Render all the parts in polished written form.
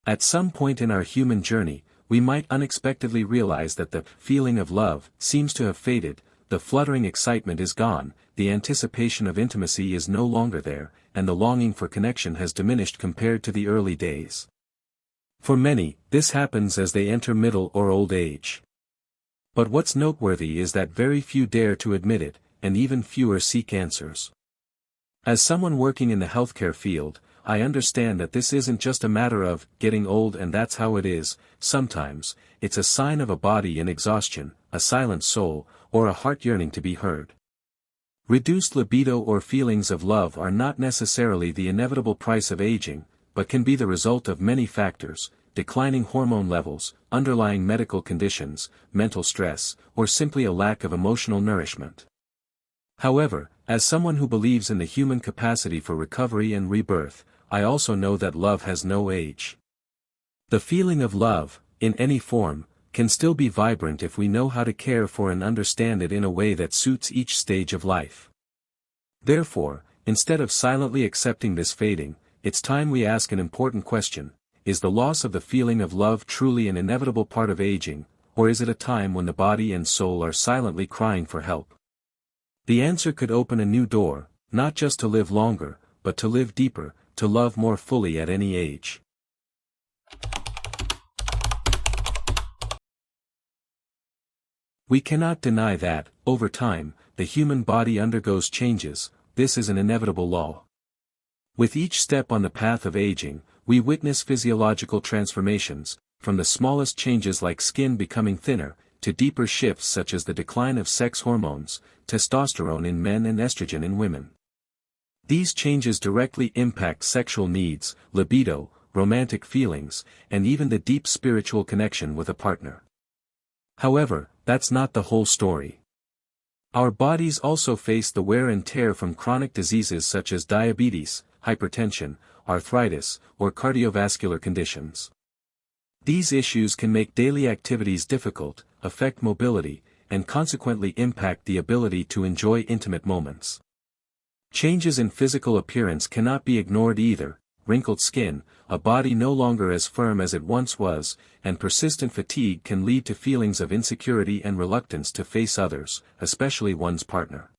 At some point in our human journey, we might unexpectedly realize that the feeling of love seems to have faded, the fluttering excitement is gone, the anticipation of intimacy is no longer there, and the longing for connection has diminished compared to the early days. For many, this happens as they enter middle or old age. But what's noteworthy is that very few dare to admit it, and even fewer seek answers. As someone working in the healthcare field, I understand that this isn't just a matter of getting old and that's how it is. Sometimes, it's a sign of a body in exhaustion, a silent soul, or a heart yearning to be heard. Reduced libido or feelings of love are not necessarily the inevitable price of aging, but can be the result of many factors: declining hormone levels, underlying medical conditions, mental stress, or simply a lack of emotional nourishment. However, as someone who believes in the human capacity for recovery and rebirth, I also know that love has no age. The feeling of love, in any form, can still be vibrant if we know how to care for and understand it in a way that suits each stage of life. Therefore, instead of silently accepting this fading, it's time we ask an important question: is the loss of the feeling of love truly an inevitable part of aging, or is it a time when the body and soul are silently crying for help? The answer could open a new door, not just to live longer, but to live deeper, to love more fully at any age. We cannot deny that, over time, the human body undergoes changes. This is an inevitable law. With each step on the path of aging, we witness physiological transformations, from the smallest changes like skin becoming thinner, to deeper shifts such as the decline of sex hormones, testosterone in men and estrogen in women. These changes directly impact sexual needs, libido, romantic feelings, and even the deep spiritual connection with a partner. However, that's not the whole story. Our bodies also face the wear and tear from chronic diseases such as diabetes, hypertension, arthritis, or cardiovascular conditions. These issues can make daily activities difficult, affect mobility, and consequently impact the ability to enjoy intimate moments. Changes in physical appearance cannot be ignored either: wrinkled skin, a body no longer as firm as it once was, and persistent fatigue can lead to feelings of insecurity and reluctance to face others, especially one's partner.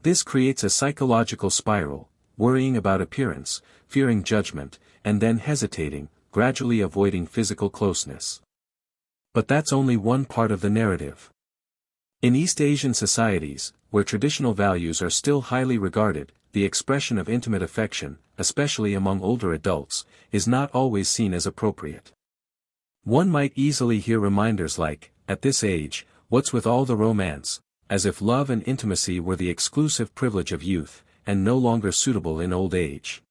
This creates a psychological spiral: worrying about appearance, fearing judgment, and then hesitating, gradually avoiding physical closeness. But that's only one part of the narrative. In East Asian societies, where traditional values are still highly regarded, the expression of intimate affection, especially among older adults, is not always seen as appropriate. One might easily hear reminders like, "At this age, what's with all the romance?" as if love and intimacy were the exclusive privilege of youth, and no longer suitable in old age.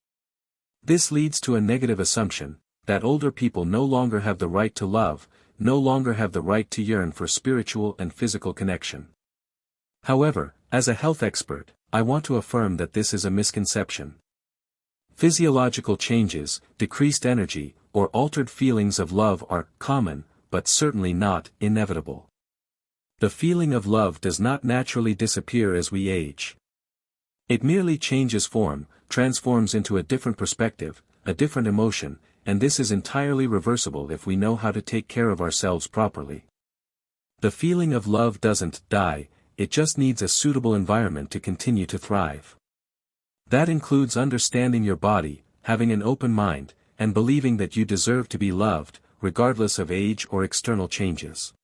This leads to a negative assumption, that older people no longer have the right to love, no longer have the right to yearn for spiritual and physical connection. However, as a health expert, I want to affirm that this is a misconception. Physiological changes, decreased energy, or altered feelings of love are common, but certainly not inevitable. The feeling of love does not naturally disappear as we age. It merely changes form, transforms into a different perspective, a different emotion, and this is entirely reversible if we know how to take care of ourselves properly. The feeling of love doesn't die, it just needs a suitable environment to continue to thrive. That includes understanding your body, having an open mind, and believing that you deserve to be loved, regardless of age or external changes.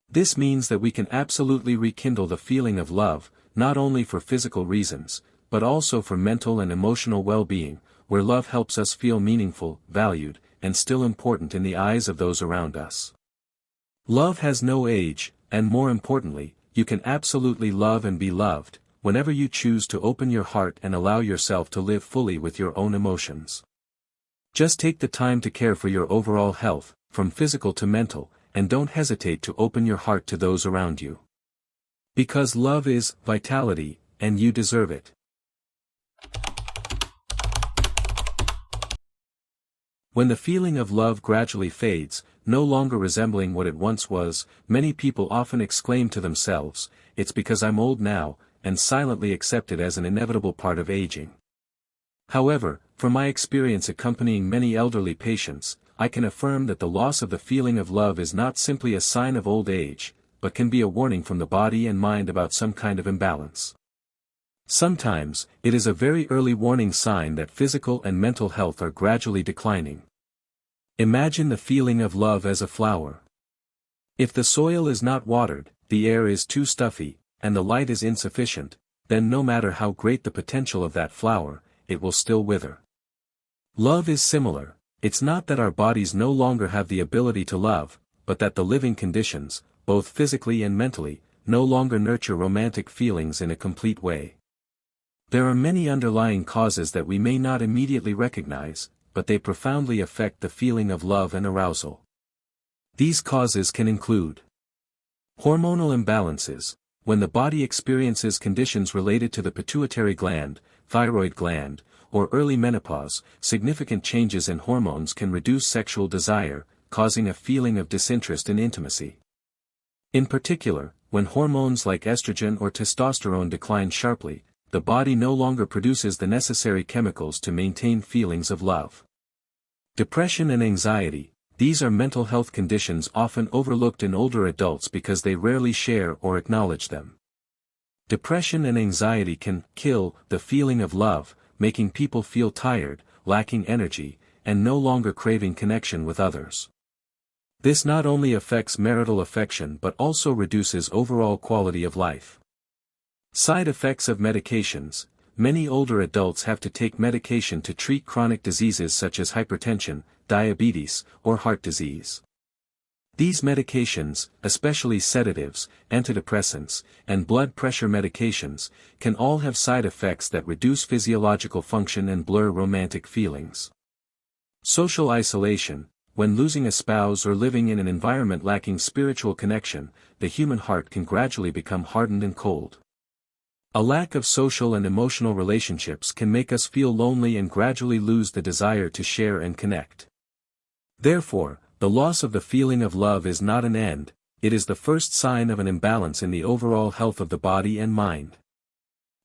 This means that we can absolutely rekindle the feeling of love, not only for physical reasons, but also for mental and emotional well-being, where love helps us feel meaningful, valued, and still important in the eyes of those around us. Love has no age, and more importantly, you can absolutely love and be loved, whenever you choose to open your heart and allow yourself to live fully with your own emotions. Just take the time to care for your overall health, from physical to mental, and don't hesitate to open your heart to those around you. Because love is vitality, and you deserve it. When the feeling of love gradually fades, no longer resembling what it once was, many people often exclaim to themselves, "It's because I'm old now," and silently accept it as an inevitable part of aging. However, from my experience accompanying many elderly patients, I can affirm that the loss of the feeling of love is not simply a sign of old age, but can be a warning from the body and mind about some kind of imbalance. Sometimes, it is a very early warning sign that physical and mental health are gradually declining. Imagine the feeling of love as a flower. If the soil is not watered, the air is too stuffy, and the light is insufficient, then no matter how great the potential of that flower, it will still wither. Love is similar. It's not that our bodies no longer have the ability to love, but that the living conditions, both physically and mentally, no longer nurture romantic feelings in a complete way. There are many underlying causes that we may not immediately recognize, but they profoundly affect the feeling of love and arousal. These causes can include hormonal imbalances, when the body experiences conditions related to the pituitary gland, thyroid gland, or early menopause. Significant changes in hormones can reduce sexual desire, causing a feeling of disinterest in intimacy. In particular, when hormones like estrogen or testosterone decline sharply, the body no longer produces the necessary chemicals to maintain feelings of love. Depression and anxiety. These are mental health conditions often overlooked in older adults because they rarely share or acknowledge them. Depression and anxiety can kill the feeling of love, making people feel tired, lacking energy, and no longer craving connection with others. This not only affects marital affection but also reduces overall quality of life. Side effects of medications. Many older adults have to take medication to treat chronic diseases such as hypertension, diabetes, or heart disease. These medications, especially sedatives, antidepressants, and blood pressure medications, can all have side effects that reduce physiological function and blur romantic feelings. Social isolation. When losing a spouse or living in an environment lacking spiritual connection, the human heart can gradually become hardened and cold. A lack of social and emotional relationships can make us feel lonely and gradually lose the desire to share and connect. Therefore, the loss of the feeling of love is not an end, it is the first sign of an imbalance in the overall health of the body and mind.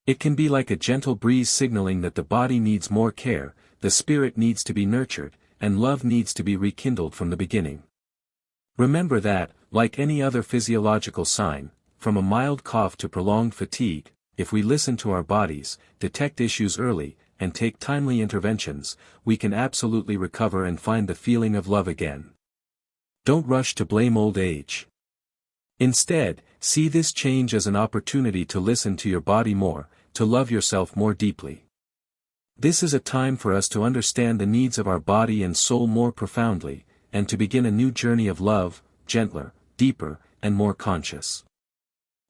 It can be like a gentle breeze signaling that the body needs more care, the spirit needs to be nurtured, and love needs to be rekindled from the beginning. Remember that, like any other physiological sign, from a mild cough to prolonged fatigue, if we listen to our bodies, detect issues early, and take timely interventions, we can absolutely recover and find the feeling of love again. Don't rush to blame old age. Instead, see this change as an opportunity to listen to your body more, to love yourself more deeply. This is a time for us to understand the needs of our body and soul more profoundly, and to begin a new journey of love, gentler, deeper, and more conscious.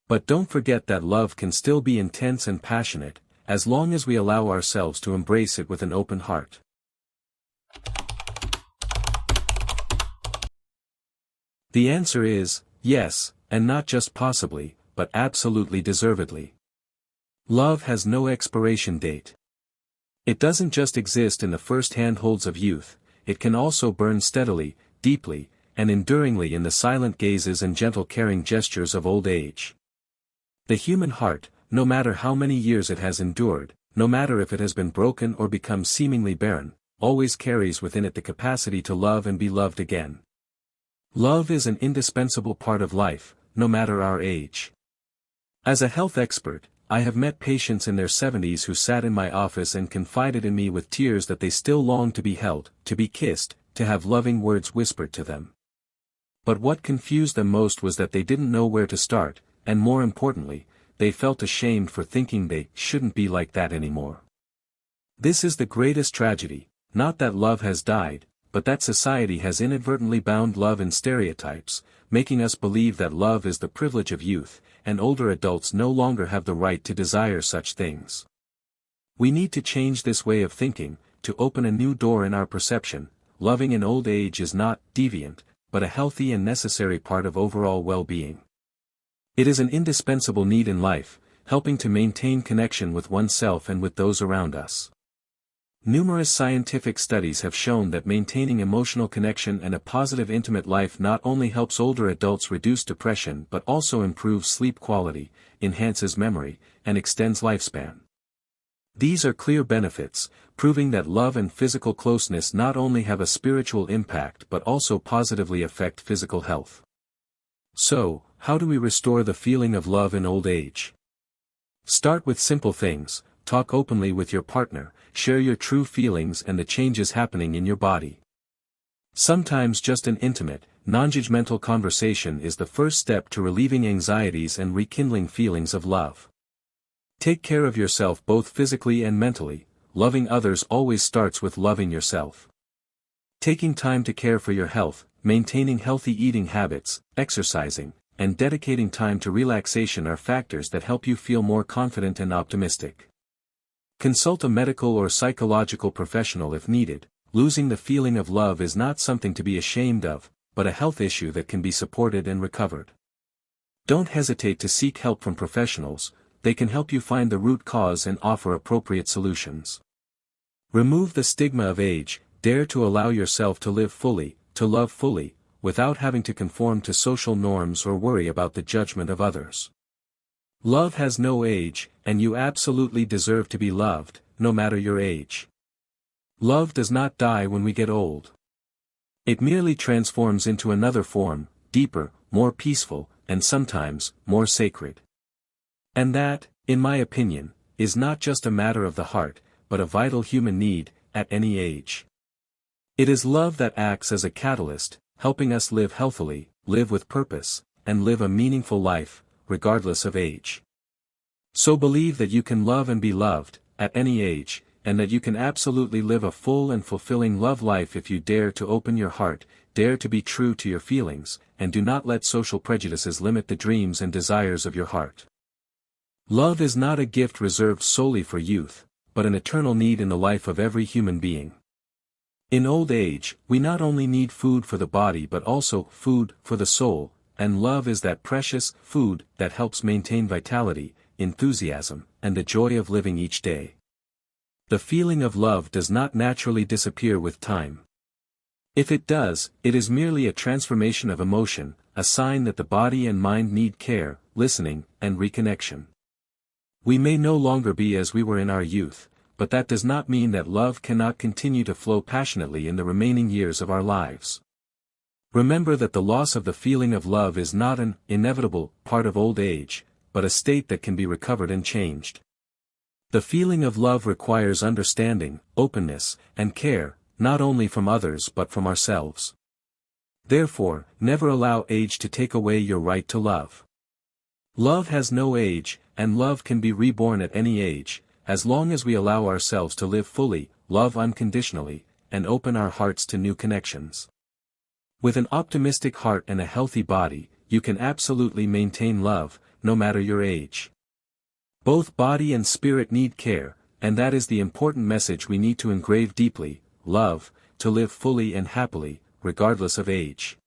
But don't forget that love can still be intense and passionate, as long as we allow ourselves to embrace it with an open heart. The answer is, yes, and not just possibly, but absolutely deservedly. Love has no expiration date. It doesn't just exist in the first handholds of youth, it can also burn steadily, deeply, and enduringly in the silent gazes and gentle caring gestures of old age. The human heart, no matter how many years it has endured, no matter if it has been broken or become seemingly barren, always carries within it the capacity to love and be loved again. Love is an indispensable part of life, no matter our age. As a health expert, I have met patients in their 70s who sat in my office and confided in me with tears that they still long to be held, to be kissed, to have loving words whispered to them. But what confused them most was that they didn't know where to start, and more importantly, they felt ashamed for thinking they shouldn't be like that anymore. This is the greatest tragedy, not that love has died, but that society has inadvertently bound love in stereotypes, making us believe that love is the privilege of youth, and older adults no longer have the right to desire such things. We need to change this way of thinking, to open a new door in our perception. Loving in old age is not deviant, but a healthy and necessary part of overall well-being. It is an indispensable need in life, helping to maintain connection with oneself and with those around us. Numerous scientific studies have shown that maintaining emotional connection and a positive intimate life not only helps older adults reduce depression but also improves sleep quality, enhances memory, and extends lifespan. These are clear benefits, proving that love and physical closeness not only have a spiritual impact but also positively affect physical health. So, how do we restore the feeling of love in old age? Start with simple things: talk openly with your partner, share your true feelings and the changes happening in your body. Sometimes just an intimate, non-judgmental conversation is the first step to relieving anxieties and rekindling feelings of love. Take care of yourself both physically and mentally. Loving others always starts with loving yourself. Taking time to care for your health, maintaining healthy eating habits, exercising, and dedicating time to relaxation are factors that help you feel more confident and optimistic. Consult a medical or psychological professional if needed. Losing the feeling of love is not something to be ashamed of, but a health issue that can be supported and recovered. Don't hesitate to seek help from professionals. They can help you find the root cause and offer appropriate solutions. Remove the stigma of age. Dare to allow yourself to live fully, to love fully, without having to conform to social norms or worry about the judgment of others. Love has no age, and you absolutely deserve to be loved, no matter your age. Love does not die when we get old. It merely transforms into another form, deeper, more peaceful, and sometimes, more sacred. And that, in my opinion, is not just a matter of the heart, but a vital human need, at any age. It is love that acts as a catalyst, helping us live healthily, live with purpose, and live a meaningful life, regardless of age. So believe that you can love and be loved, at any age, and that you can absolutely live a full and fulfilling love life if you dare to open your heart, dare to be true to your feelings, and do not let social prejudices limit the dreams and desires of your heart. Love is not a gift reserved solely for youth, but an eternal need in the life of every human being. In old age, we not only need food for the body but also food for the soul, and love is that precious food that helps maintain vitality, enthusiasm, and the joy of living each day. The feeling of love does not naturally disappear with time. If it does, it is merely a transformation of emotion, a sign that the body and mind need care, listening, and reconnection. We may no longer be as we were in our youth, but that does not mean that love cannot continue to flow passionately in the remaining years of our lives. Remember that the loss of the feeling of love is not an inevitable part of old age, but a state that can be recovered and changed. The feeling of love requires understanding, openness, and care, not only from others but from ourselves. Therefore, never allow age to take away your right to love. Love has no age, and love can be reborn at any age, as long as we allow ourselves to live fully, love unconditionally, and open our hearts to new connections. With an optimistic heart and a healthy body, you can absolutely maintain love, no matter your age. Both body and spirit need care, and that is the important message we need to engrave deeply: love, to live fully and happily, regardless of age.